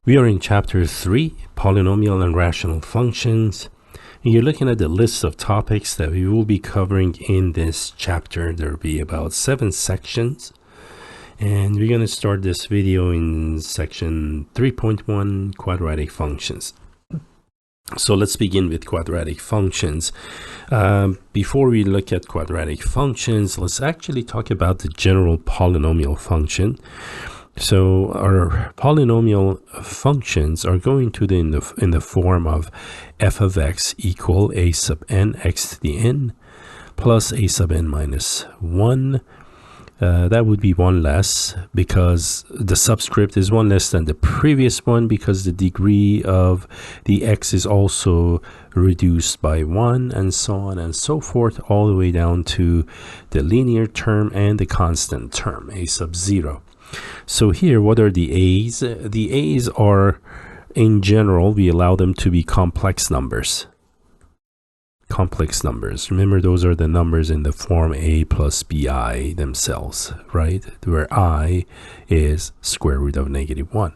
We are in chapter 3, Polynomial and Rational Functions. And you're looking at the list of topics that we will be covering in this chapter. There will be about 7 sections. And we're going to start this video in section 3.1, Quadratic Functions. So let's begin with quadratic functions. Before we look at quadratic functions, let's actually talk about the general polynomial function. So our polynomial functions are going to be in the form of f of x equal a sub n x to the n plus a sub n minus 1. That would be one less because the subscript is one less than the previous one, because the degree of the x is also reduced by 1, and so on and so forth, all the way down to the linear term and the constant term, a sub 0. So here, what are the a's? The a's are, in general, we allow them to be complex numbers. Complex numbers. Remember, those are the numbers in the form a plus bi themselves, right? Where I is square root of -1.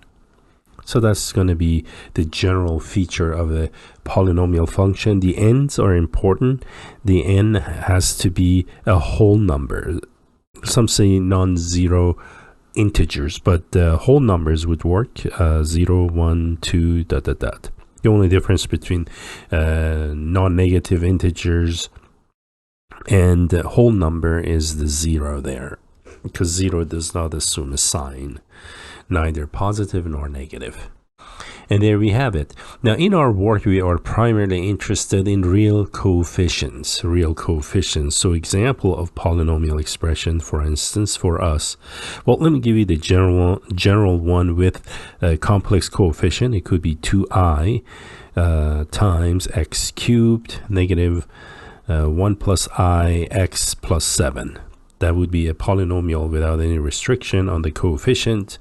So that's going to be the general feature of a polynomial function. The n's are important. The n has to be a whole number. Some say non-zero integers, but whole numbers would work. 0, 1, 2, ... The only difference between non-negative integers and whole number is the 0 there, because 0 does not assume a sign, neither positive nor negative. And there we have it. Now, in our work, we are primarily interested in real coefficients. So example of polynomial expression, for instance, for us. Well, let me give you the general one with a complex coefficient. It could be 2i times x cubed negative 1 plus I x plus 7. That would be a polynomial without any restriction on the coefficient.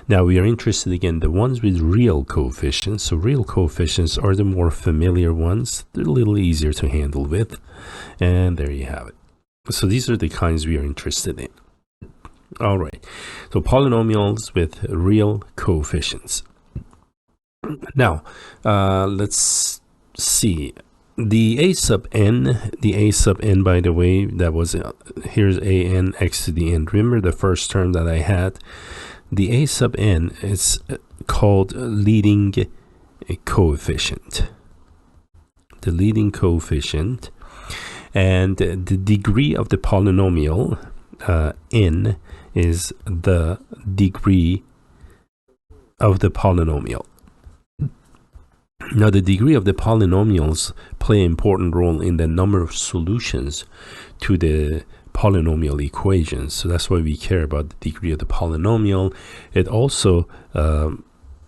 Now we are interested again the ones with real coefficients. So real coefficients are the more familiar ones. They're a little easier to handle with. And there you have it. So these are the kinds we are interested in. All right. So polynomials with real coefficients. Now, let's see. The a sub n, by the way, that was, here's a n x to the n. Remember the first term that I had? The a sub n is called leading coefficient. The leading coefficient. And the degree of the polynomial, n, is the degree of the polynomial. Now, the degree of the polynomials play an important role in the number of solutions to the polynomial equations. So that's why we care about the degree of the polynomial. It also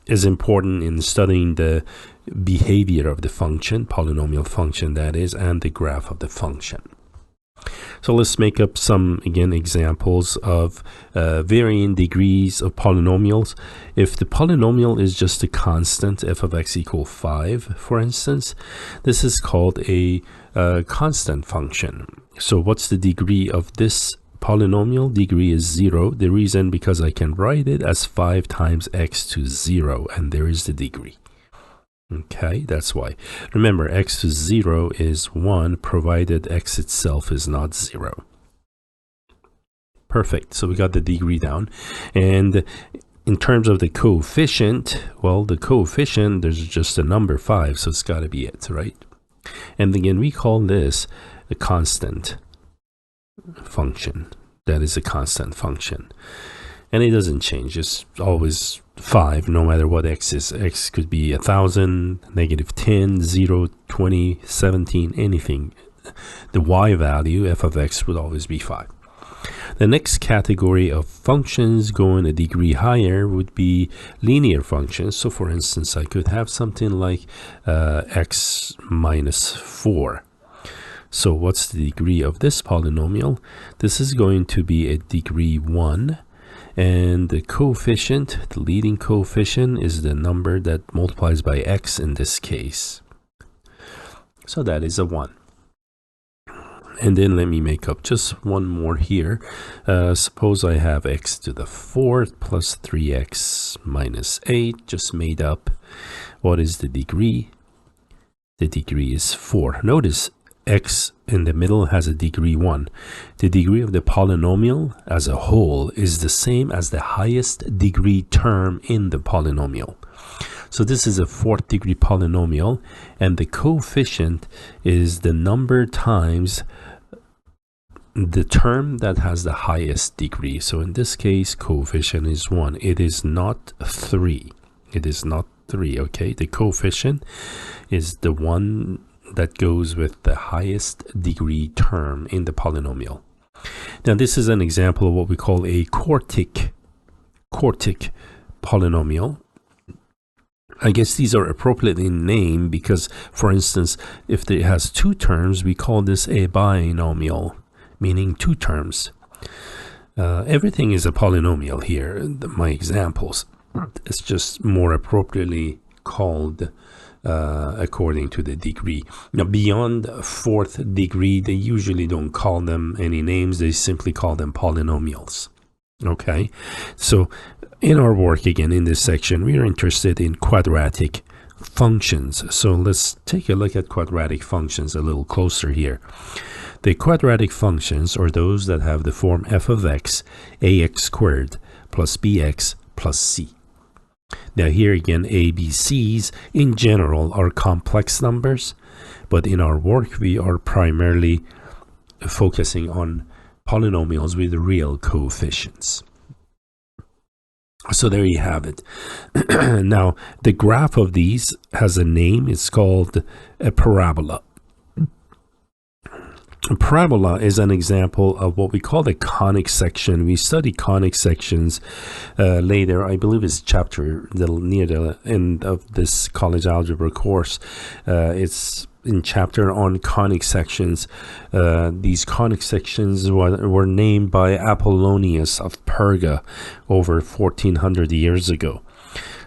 is important in studying the behavior of the function, polynomial function that is, and the graph of the function. So let's make up some, again, examples of varying degrees of polynomials. If the polynomial is just a constant, f of x equal 5, for instance, this is called a constant function. So what's the degree of this polynomial? Degree is 0. The reason, because I can write it as 5 times x to 0, and there is the degree. Okay, that's why. Remember, x to 0 is 1, provided x itself is not 0. Perfect. So we got the degree down. And in terms of the coefficient, well, the coefficient, there's just a number 5, so it's got to be it, right? And again, we call this a constant function. That is a constant function. And it doesn't change. It's always 5, no matter what x is. X could be 1,000, -10, 0, 20, 17, anything. The y value, f of x, would always be 5. The next category of functions going a degree higher would be linear functions. So for instance, I could have something like x minus 4. So what's the degree of this polynomial? This is going to be a degree 1. And the coefficient, the leading coefficient, is the number that multiplies by x in this case. So that is a 1. And then let me make up just one more here. Suppose I have x to the 4th plus 3x minus 8, just made up. What is the degree? The degree is 4. Notice x in the middle has a degree 1. The degree of the polynomial as a whole is the same as the highest degree term in the polynomial. So this is a 4th degree polynomial, and the coefficient is the number times the term that has the highest degree. So in this case, coefficient is 1. It is not 3. It is not 3, okay? The coefficient is the one that goes with the highest degree term in the polynomial. Now this is an example of what we call a quartic polynomial. I guess these are appropriately named because, for instance, if it has 2 terms, we call this a binomial, meaning 2 terms. Everything is a polynomial here, my examples. It's just more appropriately called according to the degree. Now, beyond 4th degree, they usually don't call them any names. They simply call them polynomials. Okay, so in our work, again, in this section, we are interested in quadratic functions. So let's take a look at quadratic functions a little closer here. The quadratic functions are those that have the form f of x, ax squared plus bx plus c. Now here again, a, b, c's in general are complex numbers, but in our work we are primarily focusing on polynomials with real coefficients. So there you have it. Now the graph of these has a name. It's called a parabola. A parabola is an example of what we call the conic section. We study conic sections later. I believe it's chapter near the end of this college algebra course. It's in chapter on conic sections. These conic sections were named by Apollonius of Perga over 1400 years ago.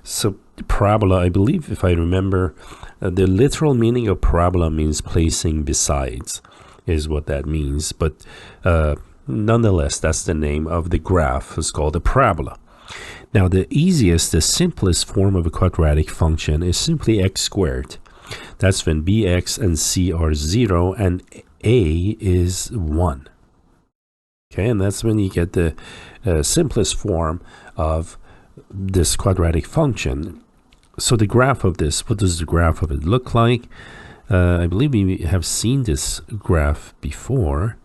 So parabola, I believe, if I remember, the literal meaning of parabola means placing besides, is what that means. But nonetheless, that's the name of the graph. It's called a parabola. Now the easiest, the simplest form of a quadratic function is simply x squared. That's when bx and c are 0 and a is 1. Okay, and that's when you get the simplest form of this quadratic function. So the graph of this, what does the graph of it look like? I believe we have seen this graph before,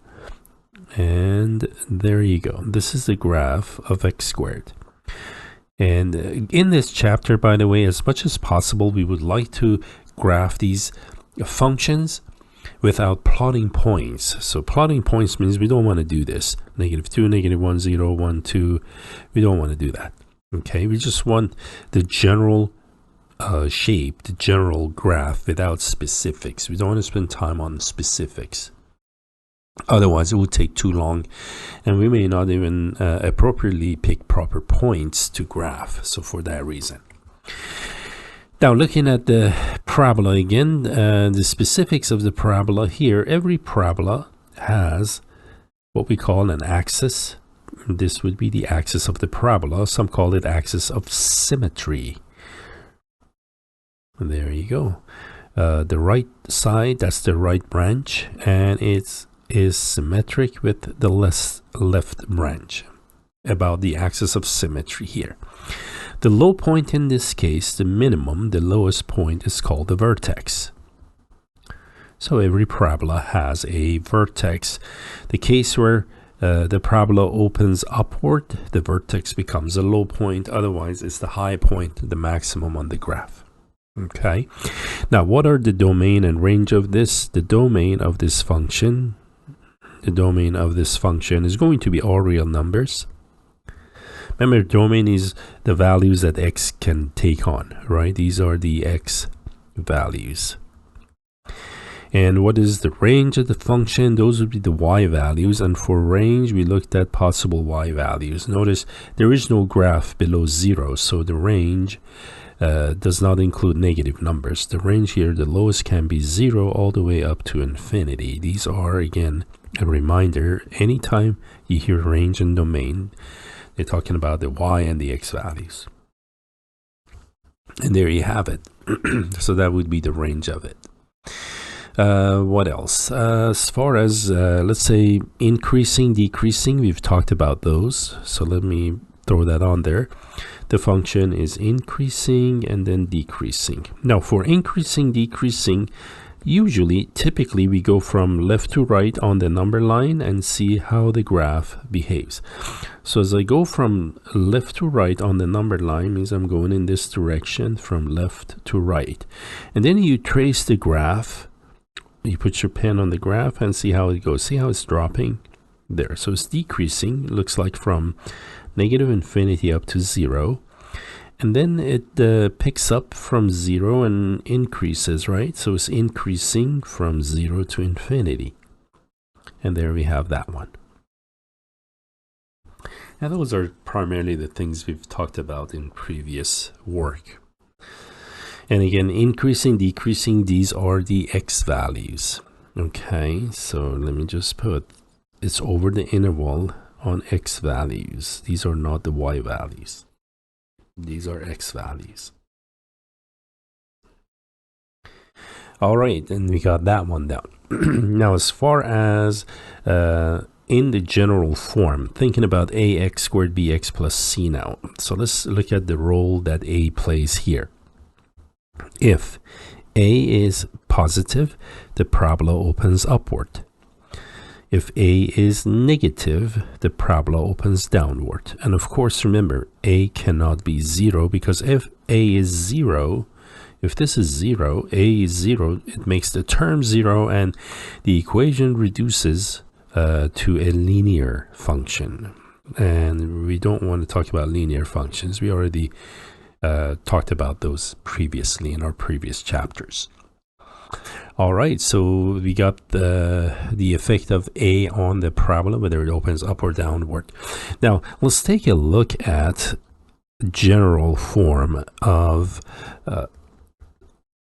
and there you go. This is the graph of x squared. And in this chapter, by the way, as much as possible, we would like to graph these functions without plotting points. So plotting points means we don't want to do this. -2, -1, 0, 1, 2. We don't want to do that. Okay, we just want the general shape, the general graph without specifics. We don't want to spend time on specifics. Otherwise, it will take too long, and we may not even appropriately pick proper points to graph. So for that reason. Now, looking at the parabola again, the specifics of the parabola here, every parabola has what we call an axis. This would be the axis of the parabola. Some call it axis of symmetry. There you go. The right side, that's the right branch, and it is symmetric with the left branch, about the axis of symmetry here. The low point in this case, the minimum, the lowest point, is called the vertex. So every parabola has a vertex. The case where the parabola opens upward, the vertex becomes a low point. Otherwise, it's the high point, the maximum on the graph. Okay, now what are the domain and range of this? The domain of this function, is going to be all real numbers. Remember, domain is the values that x can take on, right? These are the x values. And what is the range of the function? Those would be the y values. And for range, we looked at possible y values. Notice there is no graph below 0, so the range does not include negative numbers. The range here, the lowest can be 0 all the way up to infinity. These are, again, a reminder, anytime you hear range and domain, they're talking about the y and the x values. And there you have it. So that would be the range of it. What else? As far as, let's say, increasing, decreasing, we've talked about those. So let me throw that on there. The function is increasing and then decreasing. Now, for increasing, decreasing, typically, we go from left to right on the number line and see how the graph behaves. So as I go from left to right on the number line, means I'm going in this direction from left to right. And then you trace the graph. You put your pen on the graph and see how it goes. See how it's dropping there. So it's decreasing. It looks like from negative infinity up to 0. And then it picks up from 0 and increases, right? So it's increasing from 0 to infinity. And there we have that one. And those are primarily the things we've talked about in previous work. And again, increasing, decreasing, these are the x values. Okay, so let me just put, it's over the interval on x values. These are not the y values. These are x values. All right, and we got that one down. Now, as far as in the general form, thinking about ax squared bx plus c now. So let's look at the role that a plays here. If a is positive, the parabola opens upward. If a is negative, the parabola opens downward. And of course, remember, a cannot be 0, because if a is 0, if this is 0, a is 0, it makes the term 0, and the equation reduces to a linear function. And we don't want to talk about linear functions. We already talked about those previously in our previous chapters. All right, so we got the effect of a on the parabola, whether it opens up or downward. Now, let's take a look at general form of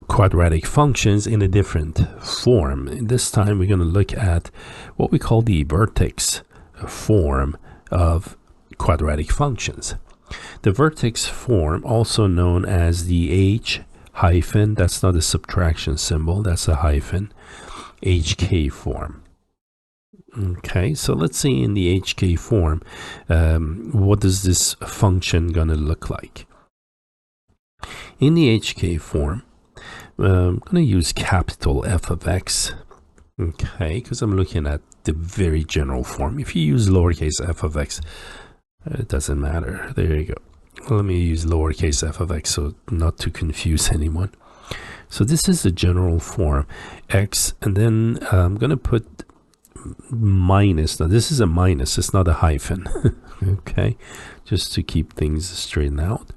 quadratic functions in a different form. And this time we're going to look at what we call the vertex form of quadratic functions. The vertex form, also known as the H hyphen, that's not a subtraction symbol, that's a hyphen, HK form. Okay, so let's see in the HK form, what does this function gonna look like? In the HK form, I'm gonna use capital F of x, okay, because I'm looking at the very general form. If you use lowercase f of x, it doesn't matter. There you go. Let me use lowercase f of x so not to confuse anyone. So this is the general form, x, and then I'm going to put minus. Now this is a minus, it's not a hyphen. Okay, just to keep things straightened out.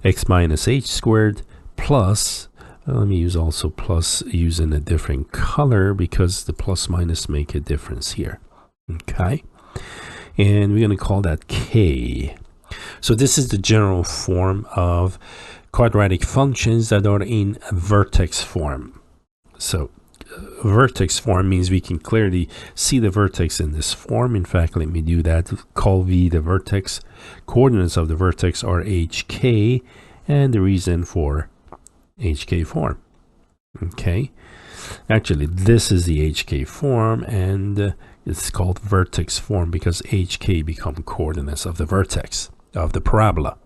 X minus h squared plus, let me use also plus using a different color because the plus minus make a difference here. Okay, and we're going to call that k. So this is the general form of quadratic functions that are in vertex form. So vertex form means we can clearly see the vertex in this form. In fact, let me do that. Call V the vertex. Coordinates of the vertex are HK, and the reason for HK form. Okay. Actually, this is the HK form, and it's called vertex form because HK become coordinates of the vertex of the parabola.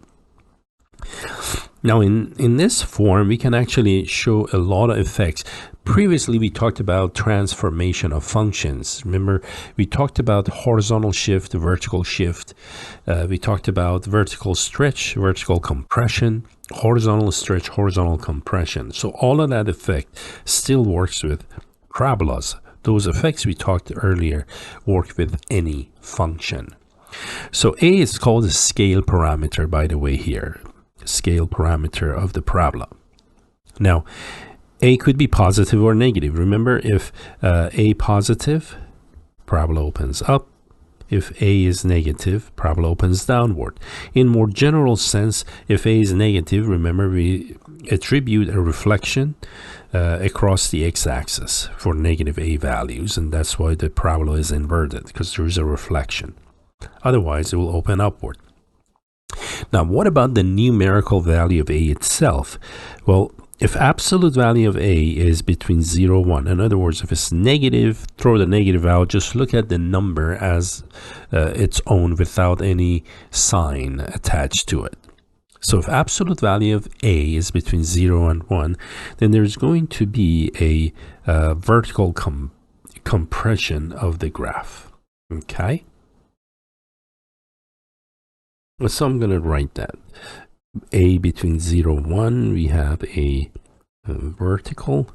Now in this form, we can actually show a lot of effects. Previously, we talked about transformation of functions. Remember, we talked about horizontal shift, vertical shift. We talked about vertical stretch, vertical compression, horizontal stretch, horizontal compression. So all of that effect still works with parabolas. Those effects we talked earlier work with any function. So A is called a scale parameter, by the way, here. Scale parameter of the parabola. Now, A could be positive or negative. Remember, if A positive, parabola opens up. If A is negative, parabola opens downward. In more general sense, if A is negative, remember we attribute a reflection across the x-axis for negative A values, and that's why the parabola is inverted, because there is a reflection. Otherwise, it will open upward. Now, what about the numerical value of A itself? Well, if absolute value of A is between 0 and 1, in other words, if it's negative, throw the negative out, just look at the number as its own without any sign attached to it. So if absolute value of A is between 0 and 1, then there's going to be a vertical compression of the graph. Okay? So I'm going to write that. A between 0 and 1, we have a vertical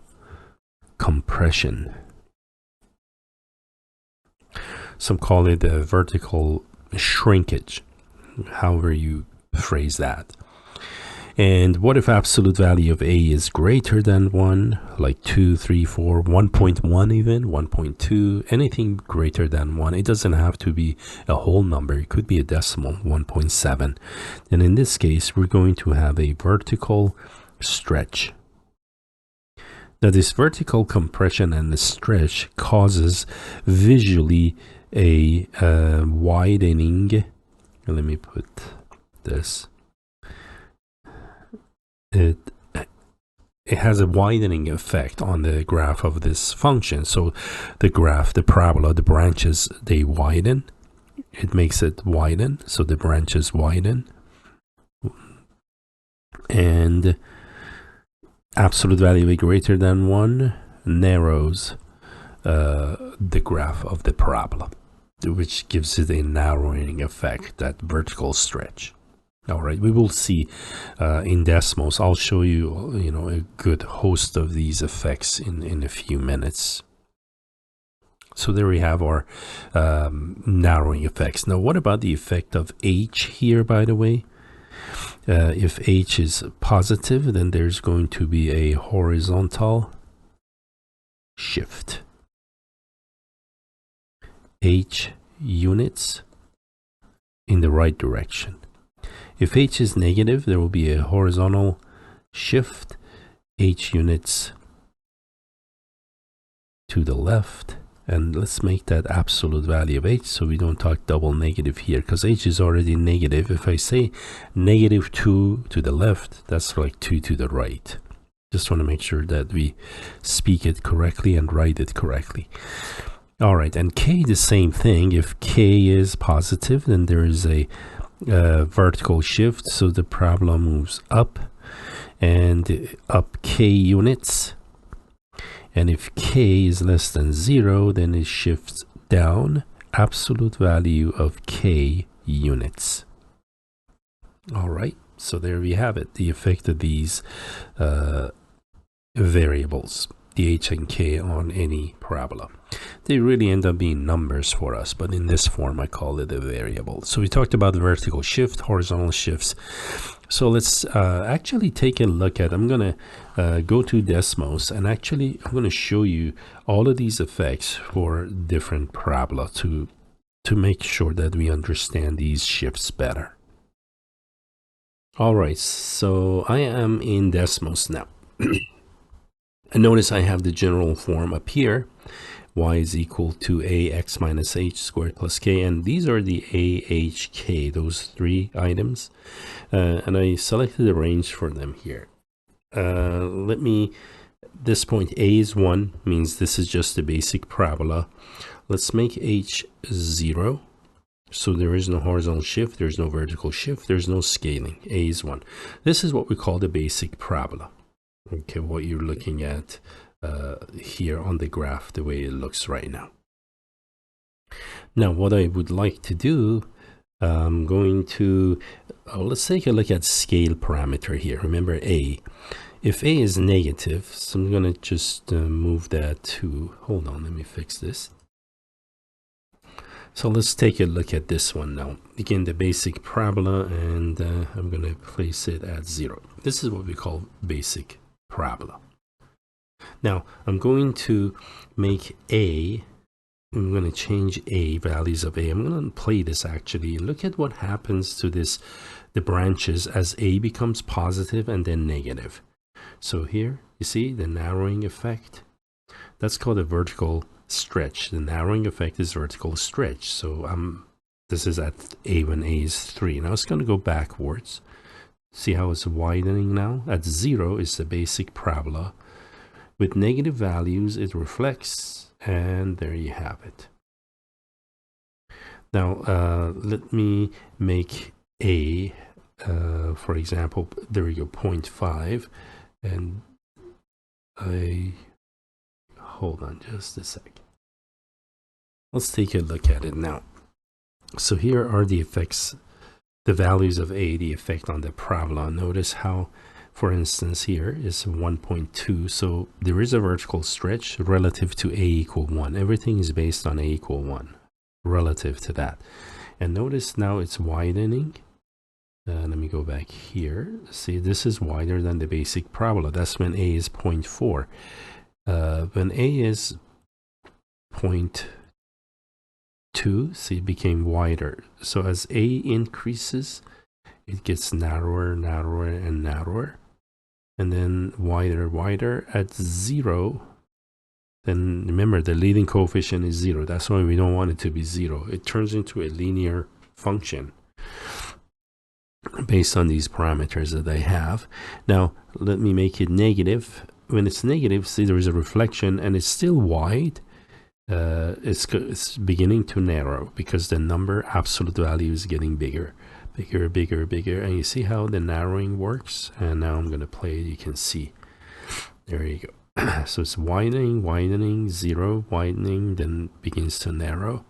compression. Some call it a vertical shrinkage, however you phrase that. And what if absolute value of A is greater than 1, like 2, 3, 4, 1.1 even, 1.2, anything greater than 1. It doesn't have to be a whole number. It could be a decimal, 1.7. And in this case, we're going to have a vertical stretch. Now, this vertical compression and the stretch causes visually a widening. Let me put this. It has a widening effect on the graph of this function. So the graph, the parabola, the branches, they widen. It makes it widen, so the branches widen. And absolute value greater than 1 narrows the graph of the parabola, which gives it a narrowing effect, that vertical stretch. All right, we will see in Desmos. I'll show you, a good host of these effects in a few minutes. So there we have our narrowing effects. Now, what about the effect of H here, by the way? If H is positive, then there's going to be a horizontal shift. H units in the right direction. If H is negative, there will be a horizontal shift, H units to the left. And let's make that absolute value of H so we don't talk double negative here, because H is already negative. If I say negative 2 to the left, that's like 2 to the right. Just want to make sure that we speak it correctly and write it correctly. All right, and K, the same thing. If K is positive, then there is a vertical shift, so the parabola moves up and up K units. And if K is less than 0, then it shifts down, absolute value of K units. All right, so there we have it, the effect of these variables, the H and K on any parabola. They really end up being numbers for us, but in this form I call it a variable. So we talked about the vertical shift, horizontal shifts. So let's actually take a look at, I'm going to go to Desmos, and actually I'm going to show you all of these effects for different parabola to make sure that we understand these shifts better. All right, so I am in Desmos now. And notice I have the general form up here. Y is equal to ax minus h squared plus k, and these are the a, h, k, those three items, and I selected a range for them here. This point a is 1, means this is just a basic parabola. Let's make h 0, so there is no horizontal shift, there's no vertical shift, there's no scaling. A is 1. This is what we call the basic parabola. Okay, what you're looking at here on the graph, the way it looks right now. Now, what I would like to do, I'm going to, let's take a look at scale parameter here. Remember A. If A is negative, so I'm going to just move that to, hold on, let me fix this. So let's take a look at this one now. Again, the basic parabola, and I'm going to place it at 0. This is what we call basic parabola. Now, I'm going to make A I'm going to change a values of a. I'm going to play this actually. Look at what happens to this, the branches as a becomes positive and then negative. So here you see the narrowing effect. That's called a vertical stretch. The narrowing effect is vertical stretch. So this is at a when a is 3. Now it's going to go backwards. See how it's widening now? At 0 is the basic parabola. With negative values, it reflects, and there you have it. Now, let me make a, for example, there we go, 0.5, and hold on just a sec. Let's take a look at it now. So here are the effects, the values of a, the effect on the parabola. Notice how, for instance, here is 1.2. So there is a vertical stretch relative to a equal 1. Everything is based on a equal 1 relative to that. And notice now it's widening. Let me go back here. See, this is wider than the basic parabola. That's when a is 0.4. When a is 0.2, see, it became wider. So as a increases, it gets narrower, narrower, and narrower. And then wider, wider at 0. Then remember, the leading coefficient is 0. That's why we don't want it to be 0. It turns into a linear function based on these parameters that I have. Now, let me make it negative. When it's negative, see, there is a reflection and it's still wide. It's beginning to narrow because the number absolute value is getting bigger. Bigger, bigger, bigger. And you see how the narrowing works? And now I'm going to play it. You can see. There you go. So it's widening, widening, 0, widening, then begins to narrow.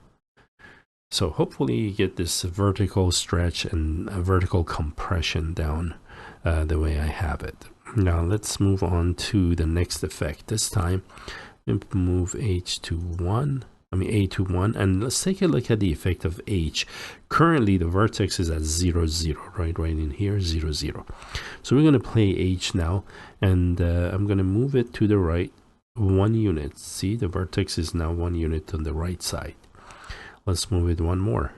So hopefully you get this vertical stretch and a vertical compression down the way I have it. Now let's move on to the next effect. This time, move H to 1. A to 1, and let's take a look at the effect of H. Currently the vertex is at 0, 0, right in here, 0, 0. So we're going to play H now, and I'm going to move it to the right 1 unit. See, the vertex is now 1 unit on the right side. Let's move it 1 more.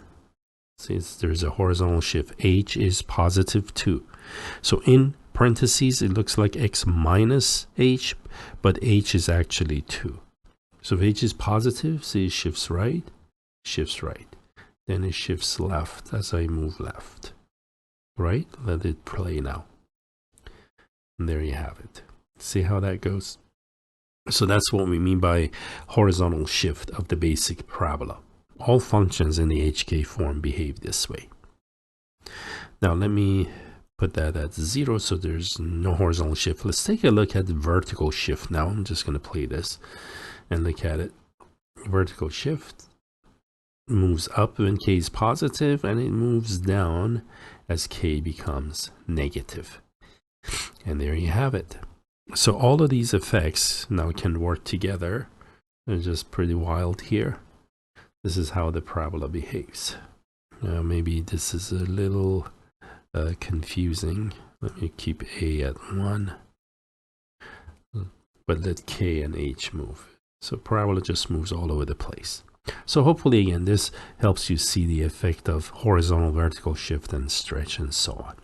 See, there's a horizontal shift. H is positive 2. So in parentheses it looks like x minus H, but H is actually 2. So if H is positive, see, it shifts right, then it shifts left as I move left, right? Let it play now. And there you have it. See how that goes? So that's what we mean by horizontal shift of the basic parabola. All functions in the HK form behave this way. Now let me put that at 0 so there's no horizontal shift. Let's take a look at the vertical shift now. I'm just going to play this and look at it. Vertical shift moves up when k is positive, and it moves down as k becomes negative. And there you have it. So all of these effects now can work together. They're just pretty wild here. This is how the parabola behaves. Maybe this is a little confusing. Let me keep a at 1, but let k and h move. So parabola just moves all over the place. So hopefully, again, this helps you see the effect of horizontal, vertical shift and stretch and so on.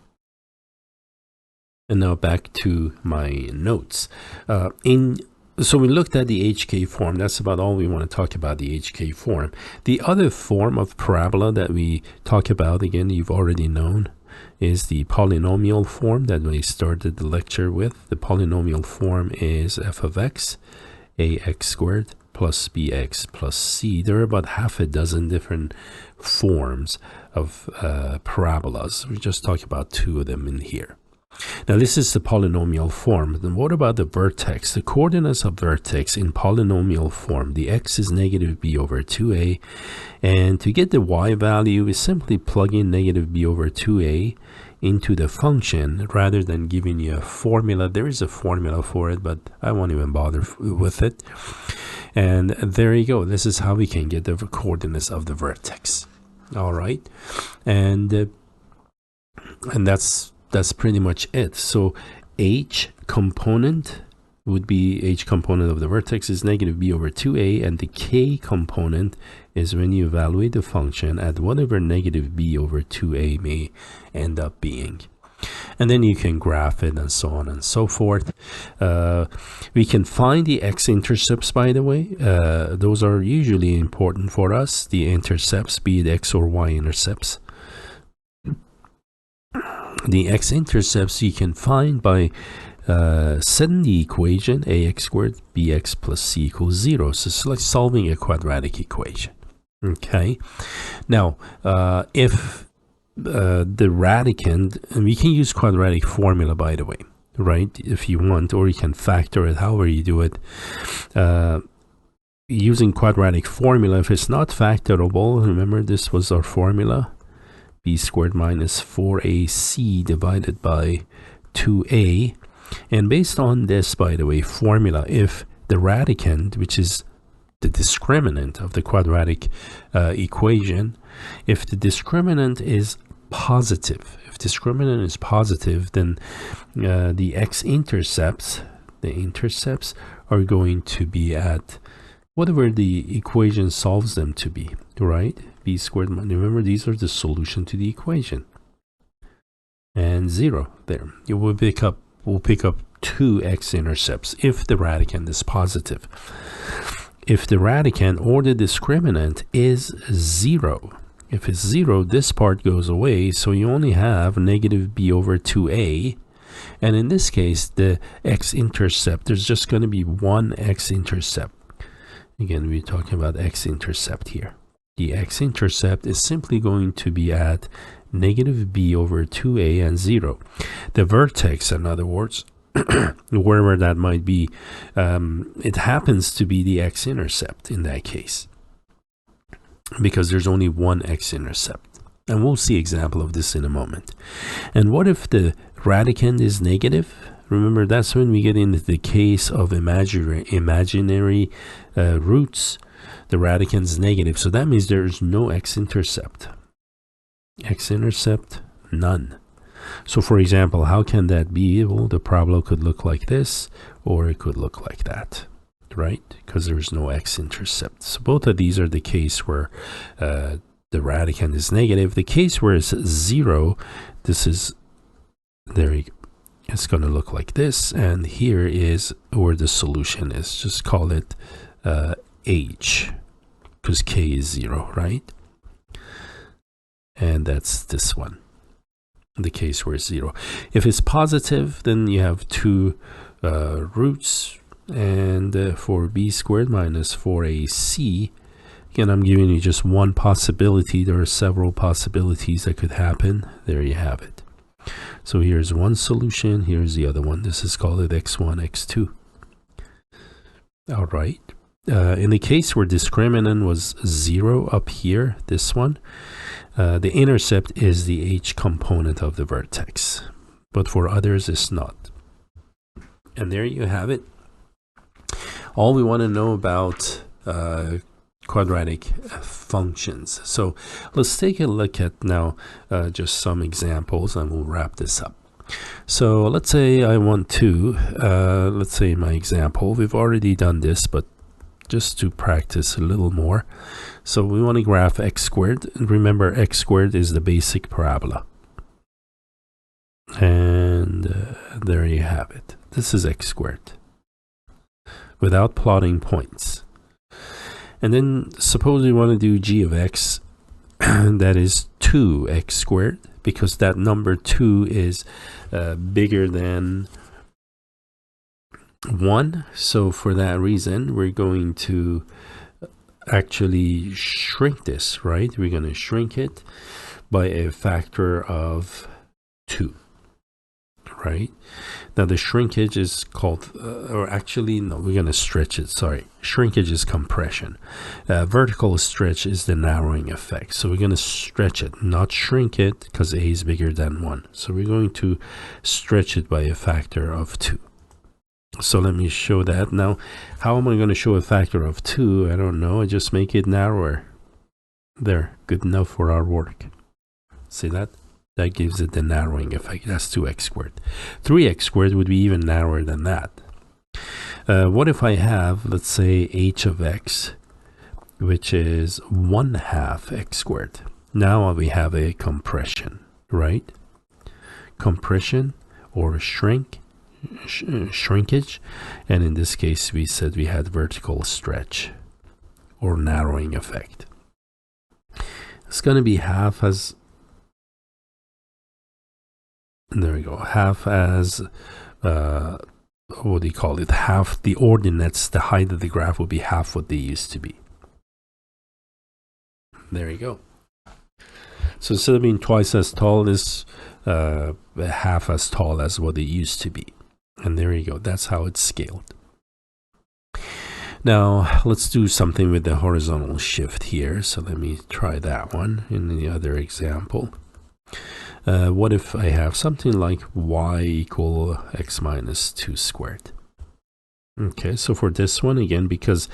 And now back to my notes. So we looked at the HK form. That's about all we want to talk about, the HK form. The other form of parabola that we talk about, again, you've already known, is the polynomial form that we started the lecture with. The polynomial form is f of x, ax squared plus bx plus c. There are about half a dozen different forms of parabolas. We just talked about 2 of them in here. Now this is the polynomial form. Then what about the vertex? The coordinates of vertex in polynomial form, the x is negative b over 2a, and to get the y value, we simply plug in negative b over 2a into the function rather than giving you a formula. There is a formula for it, but I won't even bother with it. And there you go. This is how we can get the coordinates of the vertex. All right, and that's pretty much it. So h component would be h component of the vertex is negative b over 2a, and the k component is when you evaluate the function at whatever negative b over 2a may end up being. And then you can graph it and so on and so forth. We can find the x-intercepts, by the way. Those are usually important for us, the intercepts, be it x or y-intercepts. The x-intercepts you can find by setting the equation ax squared bx plus c equals 0. So it's like solving a quadratic equation. Okay. Now, if the radicand, and we can use quadratic formula, by the way, right, if you want, or you can factor it, however you do it. Using quadratic formula, if it's not factorable, remember this was our formula, b squared minus 4ac divided by 2a. And based on this, by the way, formula, if the radicand, which is the discriminant of the quadratic equation, if the discriminant is positive, then the x-intercepts, the intercepts are going to be at whatever the equation solves them to be, right? B squared, remember these are the solution to the equation, and 0 there. You will pick up, we'll pick up 2 x-intercepts if the radicand is positive. If the radicand or the discriminant is 0, if it's 0, this part goes away, so you only have negative b over 2a. And in this case, the x-intercept, there's just going to be one x-intercept. Again, we're talking about x-intercept here. The x-intercept is simply going to be at negative b over 2a and 0. The vertex, in other words, wherever that might be, it happens to be the x-intercept in that case, because there's only one x-intercept. And we'll see example of this in a moment. And what if the radicand is negative? Remember, that's when we get into the case of imaginary roots. The radicand is negative, so that means there's no x-intercept. X-intercept, none. So for example, how can that be? Well, the parabola could look like this, or it could look like that, right? Because there's no x-intercept. So both of these are the case where the radicand is negative. The case where it's 0, this is, there you go. It's going to look like this, and here is where the solution is. Just call it h, because k is 0, right? And that's this one, the case where it's 0. If it's positive, then you have 2 roots, and for b squared minus 4ac, again, I'm giving you just one possibility. There are several possibilities that could happen. There you have it. So here's one solution, here's the other one. This is called x1, x2. All right. In the case where discriminant was 0 up here, this one, the intercept is the h component of the vertex, but for others it's not. And there you have it. All we want to know about quadratic functions. So let's take a look at now just some examples, and we'll wrap this up. So let's say I want to, let's say my example, we've already done this, but just to practice a little more. So we want to graph x squared. And remember, x squared is the basic parabola. And there you have it. This is x squared without plotting points. And then suppose we want to do g of x, that is 2x squared, because that number 2 is bigger than 1. So for that reason, we're going to actually shrink this, right? We're going to shrink it by a factor of 2. Right now, the shrinkage is called, or actually, no, we're going to stretch it. Sorry, shrinkage is compression. Vertical stretch is the narrowing effect. So we're going to stretch it, not shrink it, because a is bigger than 1. So we're going to stretch it by a factor of 2. So let me show that. Now, how am I going to show a factor of 2? I don't know. I just make it narrower. There, good enough for our work. See that? That gives it the narrowing effect. That's 2x squared. 3x squared would be even narrower than that. What if I have, let's say, h of x, which is 1/2 x squared? Now we have a compression, right? Compression or shrinkage, and in this case we said we had vertical stretch or narrowing effect. It's going to be half as, there we go, half as what do you call it, half the ordinates, the height of the graph will be half what they used to be. There you go. So instead of being twice as tall, it's half as tall as what it used to be. And there you go. That's how it's scaled. Now, let's do something with the horizontal shift here. So let me try that one in the other example. What if I have something like y equal x minus 2 squared? Okay, so for this one, again, because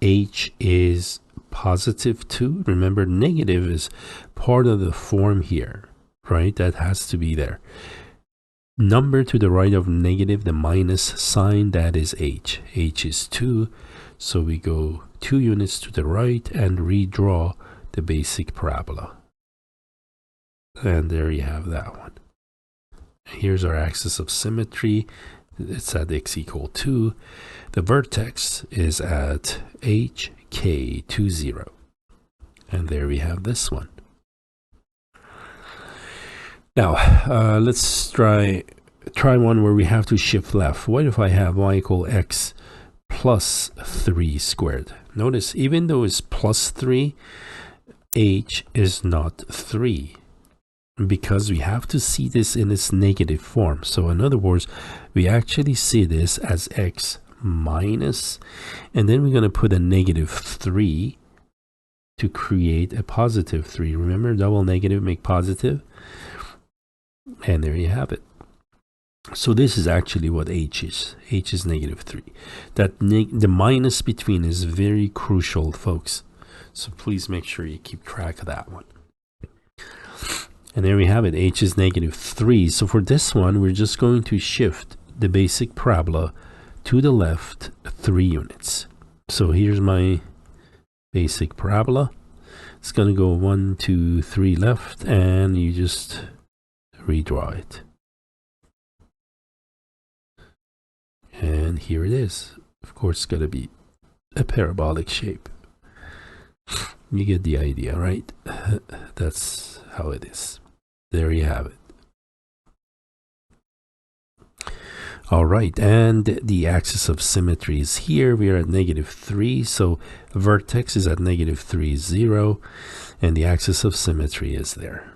h is positive 2, remember negative is part of the form here, right? That has to be there. Number to the right of negative, the minus sign, that is h. h is 2, so we go 2 units to the right and redraw the basic parabola. And there you have that one. Here's our axis of symmetry. It's at x equal 2. The vertex is at hk20. And there we have this one. Now, let's try one where we have to shift left. What if I have y equal x plus 3 squared? Notice, even though it's plus 3, h is not 3. Because we have to see this in its negative form. So in other words, we actually see this as x minus, and then we're going to put a negative 3 to create a positive 3. Remember, double negative make positive. And there you have it. So this is actually what h is. h is negative 3. That the minus between is very crucial, folks. So please make sure you keep track of that one. And there we have it. h is negative 3. So for this one, we're just going to shift the basic parabola to the left 3 units. So here's my basic parabola. It's going to go 1, 2, 3 left, and you just redraw it. And here it is. Of course, it's going to be a parabolic shape. You get the idea, right? That's how it is. There you have it. All right, and the axis of symmetry is here. We are at negative 3, so vertex is at negative 3, 0, and the axis of symmetry is there.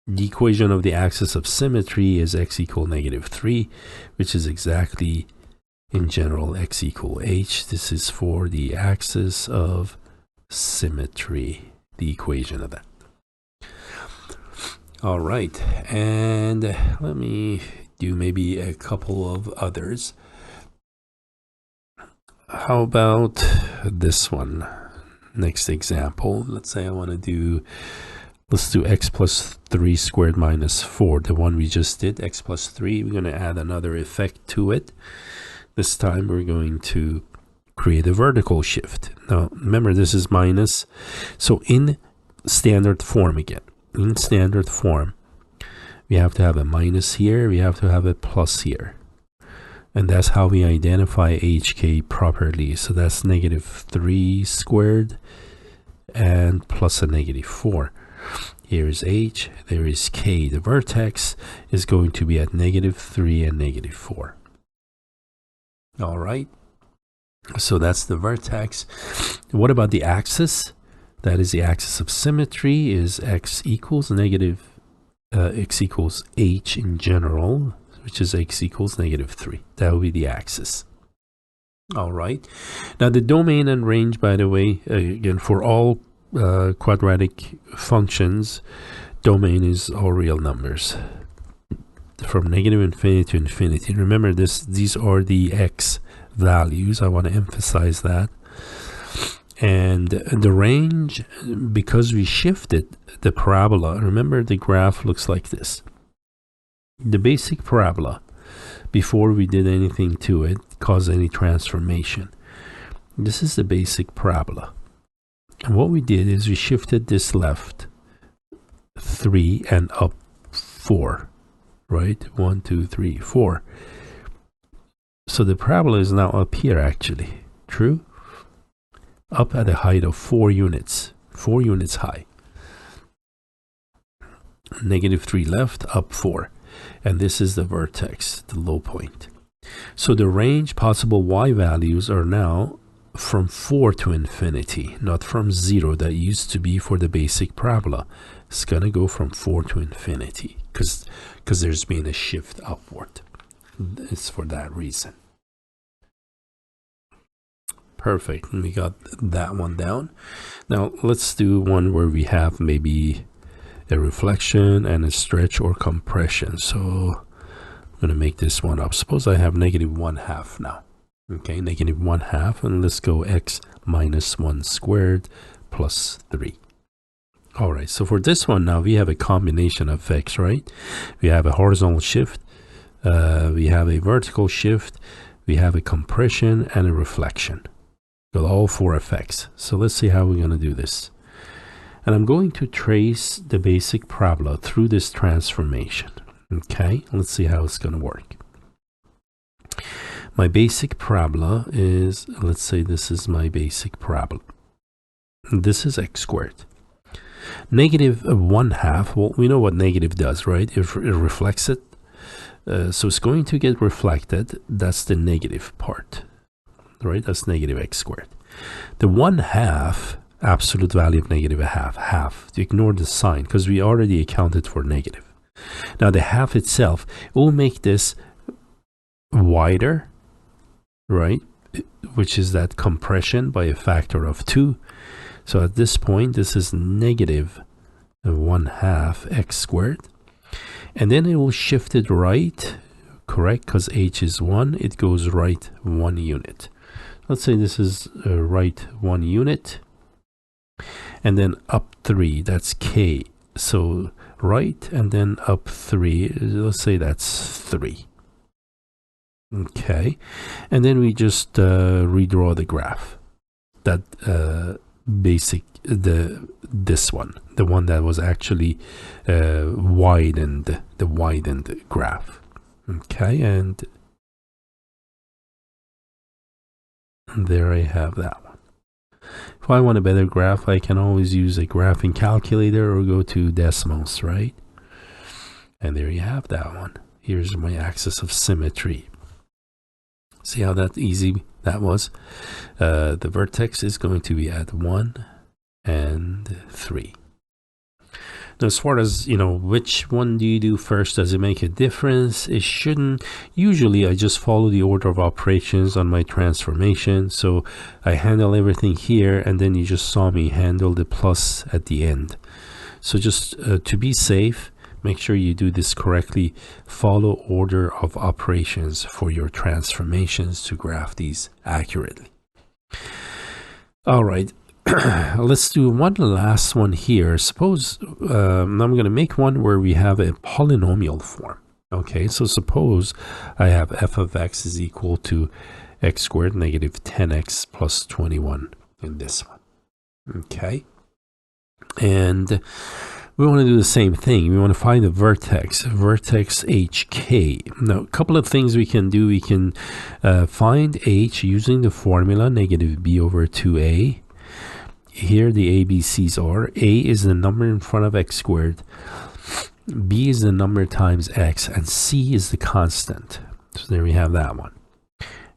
The equation of the axis of symmetry is x equal negative 3, which is exactly, in general, x equal h. This is for the axis of symmetry, the equation of that. All right, and let me do maybe a couple of others. How about this one? Next example. Let's say I want to do, let's do x plus 3 squared minus 4. The one we just did, x plus 3. We're going to add another effect to it. This time we're going to create a vertical shift. Now, remember, this is minus. So in standard form again. In standard form, we have to have a minus here, we have to have a plus here. And that's how we identify hk properly. So that's negative 3 squared and plus a negative 4. Here is h, there is k. The vertex is going to be at negative 3 and negative 4. All right. So that's the vertex. What about the axis? That is the axis of symmetry, is x equals x equals h in general, which is x equals negative 3. That will be the axis. All right. Now the domain and range, by the way, again, for all quadratic functions, domain is all real numbers. From negative infinity to infinity. Remember, these are the x values. I want to emphasize that. And the range, because we shifted the parabola, remember the graph looks like this. The basic parabola before we did anything to it, cause any transformation. This is the basic parabola. And what we did is we shifted this left 3 and up 4, right? 1, 2, 3, 4. So the parabola is now up here actually, true? Up at a height of 4 units, 4 units high. -3 left, up 4. And this is the vertex, the low point. So the range possible y values are now from 4 to infinity, not from 0 that used to be for the basic parabola. It's going to go from 4 to infinity because there's been a shift upward. It's for that reason. Perfect. And we got that one down. Now let's do one where we have maybe a reflection and a stretch or compression. So I'm going to make this one up. Suppose I have -1/2 now. Okay, -1/2, and let's go x minus 1 squared plus 3. All right, so for this one now, we have a combination of x, right? We have a horizontal shift, we have a vertical shift, we have a compression and a reflection. Got all 4 effects. So let's see how we're going to do this. And I'm going to trace the basic parabola through this transformation. Okay, let's see how it's going to work. My basic parabola is, let's say this is my basic parabola. This is x squared. -1/2, well, we know what negative does, right? It reflects it. So it's going to get reflected. That's the negative part, right? That's -x squared. The 1/2, absolute value of -1/2, half. To ignore the sign because we already accounted for negative. Now the half itself will make this wider, right, which is that compression by a factor of 2. So at this point, this is -1/2 x squared, and then it will shift it right, correct, because h is 1, it goes right 1 unit. Let's say this is right 1 unit, and then up 3, that's k. So right and then up 3, let's say that's 3. Okay, and then we just redraw the graph. That this one, the one that was actually widened, the widened graph. Okay, and there I have that one. If I want a better graph, I can always use a graphing calculator or go to Desmos, right? And there you have that one. Here's my axis of symmetry. See how that easy that was? The vertex is going to be at 1 and 3. Now, as far as, which one do you do first? Does it make a difference? It shouldn't. Usually, I just follow the order of operations on my transformation. So I handle everything here, and then you just saw me handle the plus at the end. So just to be safe, make sure you do this correctly. Follow order of operations for your transformations to graph these accurately. All right. Let's do one last one here. Suppose I'm going to make one where we have a polynomial form. Okay, so suppose I have f of x is equal to x squared negative 10x plus 21 in this one. Okay, and we want to do the same thing. We want to find the vertex hk. Now, a couple of things we can do. We can find h using the formula negative b over 2a. Here the ABCs are: a is the number in front of x squared, b is the number times x, and c is the constant. So there we have that one.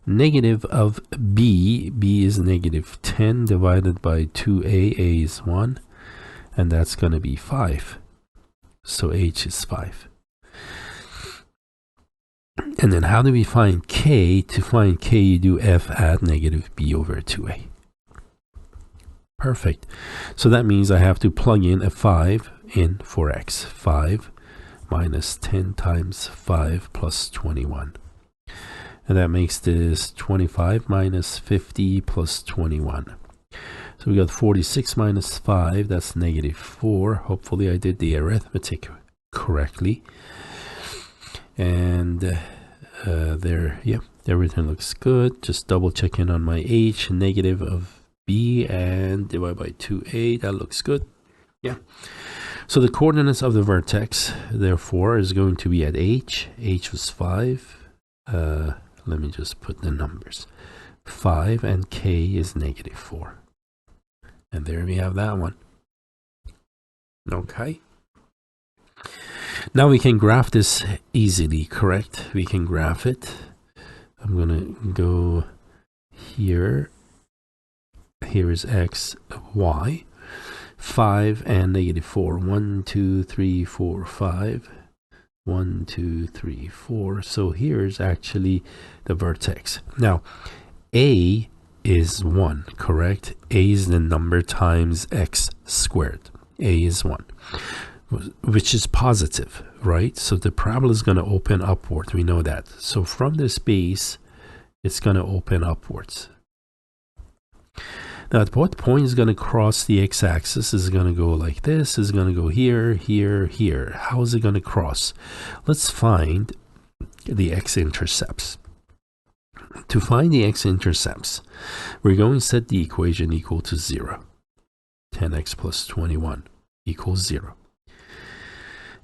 Negative of b is negative 10 divided by 2a, a is 1, and that's going to be 5. So h is 5. And then how do we find k? To find k, you do f at negative b over 2a. Perfect. So that means I have to plug in a 5 in for x. 5 minus 10 times 5 plus 21. And that makes this 25 minus 50 plus 21. So we got 46 minus 5, that's negative 4. Hopefully I did the arithmetic correctly. And there. Yep, everything looks good. Just double checking on my h, negative of b, and divide by 2a. That looks good. Yeah. So the coordinates of the vertex, therefore, is going to be at h. H was 5. Let me just put the numbers. 5, and k is negative 4. And there we have that one. Okay. Now we can graph this easily, correct? We can graph it. I'm going to go here. Here is x, y. 5 and negative 4. 1, 2, 3, 4, 5. 1, 2, 3, 4. So here's actually the vertex. Now, a is 1, correct? A is the number times x squared. A is 1, which is positive, right? So the parabola is going to open upward. We know that. So from this base, it's going to open upwards. Now, at what point is going to cross the x-axis? Is going to go like this? Is going to go here, here, here? How is it going to cross? Let's find the x-intercepts. To find the x-intercepts, we're going to set the equation equal to 0. 10x plus 21 equals 0.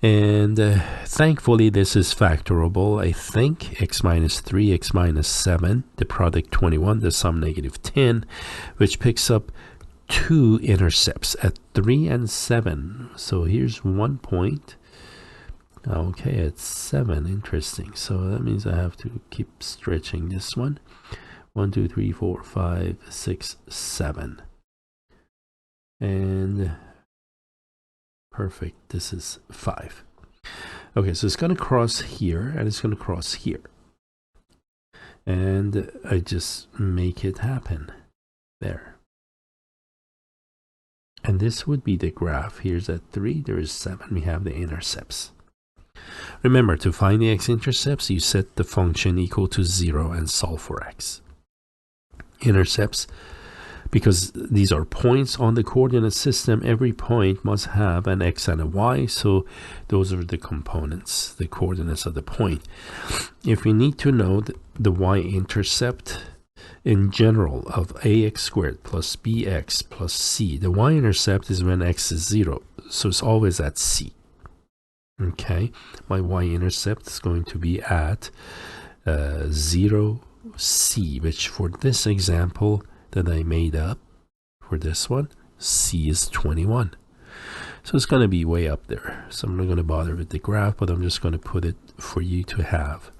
And thankfully, this is factorable. I think x minus 3, x minus 7, the product 21, the sum negative 10, which picks up 2 intercepts at 3 and 7. So here's 1 point. Okay, it's 7. Interesting. So that means I have to keep stretching this one. 1, 2, 3, 4, 5, 6, 7. And perfect. This is 5. Okay, so it's going to cross here, and it's going to cross here. And I just make it happen. There. And this would be the graph. Here's at 3, there is 7. We have the intercepts. Remember, to find the x-intercepts, you set the function equal to 0 and solve for x. Intercepts, because these are points on the coordinate system, every point must have an x and a y, so those are the components, the coordinates of the point. If we need to know the y-intercept in general of ax squared plus bx plus c, the y-intercept is when x is 0, so it's always at c. Okay, my y-intercept is going to be at 0, c, which for this example that I made up, for this one, c is 21. So it's going to be way up there. So I'm not going to bother with the graph, but I'm just going to put it for you to have.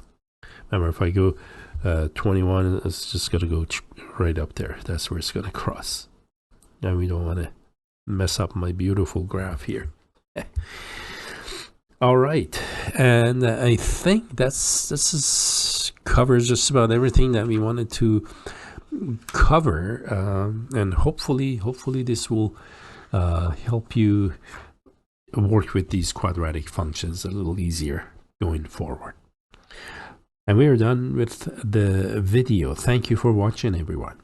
Remember, if I go 21, it's just going to go right up there. That's where it's going to cross. Now we don't want to mess up my beautiful graph here. All right, and I think this covers just about everything that we wanted to cover, and hopefully this will help you work with these quadratic functions a little easier going forward. And we are done with the video. Thank you for watching, everyone.